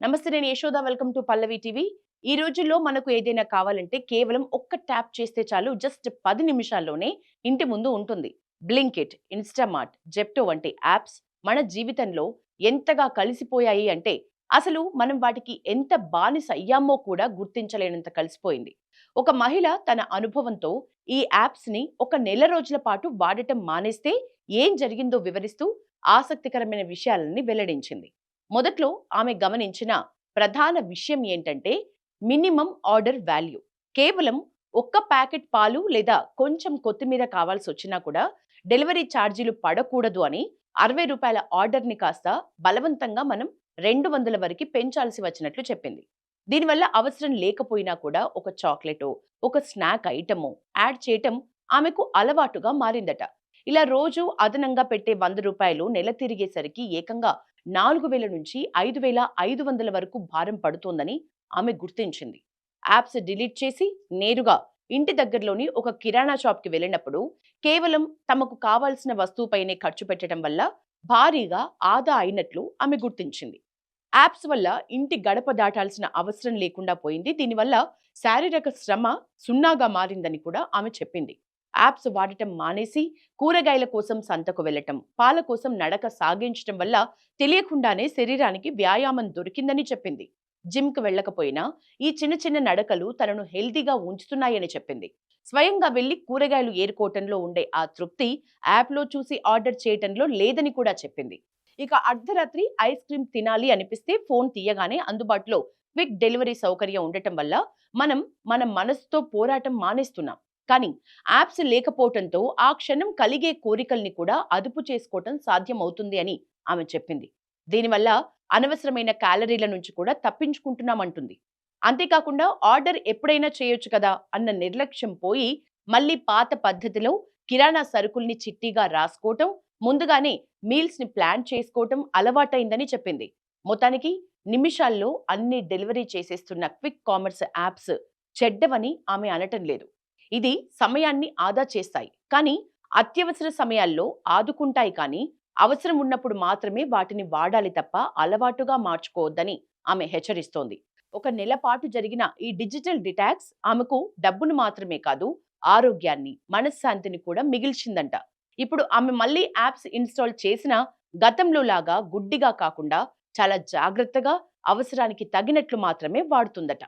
నమస్తే, నేను Yashoda. Welcome to Pallavi TV. ఈ రోజుల్లో మనకు ఏదైనా కావాలంటే కేవలం ఒక్క ట్యాప్ చేస్తే చాలు, జస్ట్ 10 నిమిషాల్లోనే ఇంటి ముందు ఉంటుంది. బ్లింకిట్, ఇన్‌స్టామార్ట్, జెప్టో వంటి యాప్స్ మన జీవితంలో ఎంతగా కలిసిపోయాయి అంటే అసలు మనం వాటికి ఎంత బానిస అయ్యామో కూడా గుర్తించలేనంత కలిసిపోయింది. ఒక మహిళ తన అనుభవంతో ఈ యాప్స్‌ని ఒక నెల రోజుల పాటు వాడటం మానేస్తే ఏం జరిగిందో వివరిస్తూ ఆసక్తికరమైన విషయాలని వెల్లడించింది. మొదట్లో ఆమె గమనించిన ప్రధాన విషయం ఏంటంటే మినిమం ఆర్డర్ వాల్యూ. కేవలం ఒక్క ప్యాకెట్ పాలు లేదా కొంచెం కొత్తిమీర కావాల్సి వచ్చినా కూడా డెలివరీ ఛార్జీలు పడకూడదు అని రూ. 60 ఆర్డర్ని కాస్త బలవంతంగా మనం 200 వరకు పెంచాల్సి వచ్చినట్లు చెప్పింది. దీనివల్ల అవసరం లేకపోయినా కూడా ఒక చాక్లెటో, ఒక స్నాక్ ఐటమో యాడ్ చేయటం ఆమెకు అలవాటుగా మారిందట. ఇలా రోజు అదనంగా పెట్టే రూ. 100 నెల తిరిగేసరికి ఏకంగా 4000 నుంచి 5500 వరకు భారం పడుతోందని ఆమె గుర్తించింది. యాప్స్ డిలీట్ చేసి నేరుగా ఇంటి దగ్గరలోని ఒక కిరాణా షాప్‌కి వెళ్ళినప్పుడు కేవలం తమకు కావాల్సిన వస్తువుపైనే ఖర్చు పెట్టడం వల్ల భారీగా ఆదా అయినట్లు ఆమె గుర్తించింది. యాప్స్ వల్ల ఇంటి గడప దాటాల్సిన అవసరం లేకుండా పోయింది. దీనివల్ల శారీరక శ్రమ సున్నాగా మారిందని కూడా ఆమె చెప్పింది. యాప్స్ వాడటం మానేసి కూరగాయల కోసం సంతకు వెళ్లటం, పాల కోసం నడక సాగించటం వల్ల తెలియకుండానే శరీరానికి వ్యాయామం దొరికిందని చెప్పింది. జిమ్‌కి వెళ్ళకపోయినా ఈ చిన్న చిన్న నడకలు తనను హెల్తీగా ఉంచుతున్నాయని చెప్పింది. స్వయంగా వెళ్లి కూరగాయలు ఏరుకోవటంలో ఉండే ఆ తృప్తి యాప్‌లో చూసి ఆర్డర్ చేయటంలో లేదని కూడా చెప్పింది. ఇక అర్ధరాత్రి ఐస్ క్రీమ్ తినాలి అనిపిస్తే ఫోన్ తీయగానే అందుబాటులో క్విక్ డెలివరీ సౌకర్యం ఉండటం వల్ల మనం మన మనసుతో పోరాటం మానేస్తున్నాం. కానీ యాప్స్ లేకపోవటంతో ఆ క్షణం కలిగే కోరికల్ని కూడా అదుపు చేసుకోవటం సాధ్యమవుతుంది అని ఆమె చెప్పింది. దీనివల్ల అనవసరమైన క్యాలరీల నుంచి కూడా తప్పించుకుంటున్నామంటుంది. అంతేకాకుండా ఆర్డర్ ఎప్పుడైనా చేయొచ్చు కదా అన్న నిర్లక్ష్యం పోయి మళ్ళీ పాత పద్ధతిలో కిరాణా సరుకుల్ని చిట్టీగా రాసుకోవటం, ముందుగానే మీల్స్ ని ప్లాన్ చేసుకోవటం అలవాటైందని చెప్పింది. మొత్తానికి నిమిషాల్లో అన్ని డెలివరీ చేసేస్తున్న క్విక్ కామర్స్ యాప్స్ చెడ్డవని ఆమె అనటం లేదు. ఇది సమయాన్ని ఆదా చేస్తాయి, కానీ అత్యవసర సమయాల్లో ఆదుకుంటాయి. కానీ అవసరం ఉన్నప్పుడు మాత్రమే వాటిని వాడాలి తప్ప అలవాటుగా మార్చుకోవద్దని ఆమె హెచ్చరిస్తోంది. ఒక నెల పాటు జరిగిన ఈ డిజిటల్ డిటాక్స్ ఆమెకు డబ్బును మాత్రమే కాదు, ఆరోగ్యాన్ని, మనశ్శాంతిని కూడా మిగిల్చిందంట. ఇప్పుడు ఆమె మళ్ళీ యాప్స్ ఇన్‌స్టాల్ చేసినా గతంలో లాగా గుడ్డిగా కాకుండా చాలా జాగ్రత్తగా అవసరానికి తగినట్లు మాత్రమే వాడుతుందట.